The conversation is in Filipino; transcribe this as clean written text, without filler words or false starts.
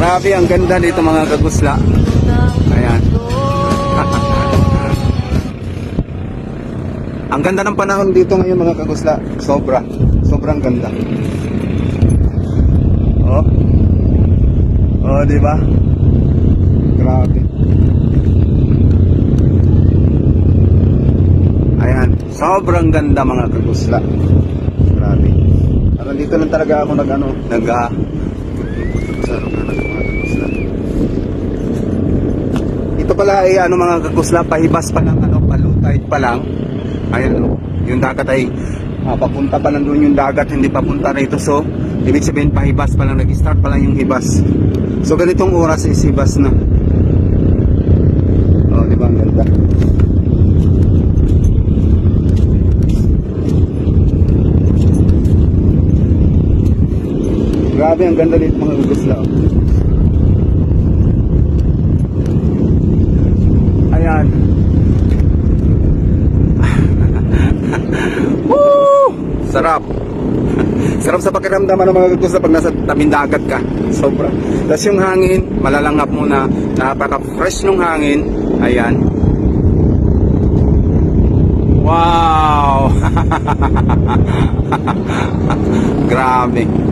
Grabe, ang ganda dito mga kagusla. Ayan. Ang ganda ng panahon dito ngayon mga kagusla. Sobrang ganda. Oh. Oh, di ba? Grabe. Ayan, sobrang ganda mga kagusla. Grabe. Pero dito lang talaga ako ito pala ay mga kagusla, pahibas pa lang palutay pa lang. Ayan, yung dagat ay papunta pa lang doon yung dagat, hindi papunta rito. So ibig sabihin pahibas pa lang, nag-start pa lang yung hibas. So ganitong oras is hibas na. Oh, di ba ang ganda? Grabe, ang ganda dito mga kagusla. Ayan. Woo! Sarap. Sarap sa pakiramdam ng mga kagusla pag nasa tabing dagat ka. Sobra. Tapos yung hangin, malalanghap muna. Napaka-fresh ng hangin. Ayan. Wow! Grabe.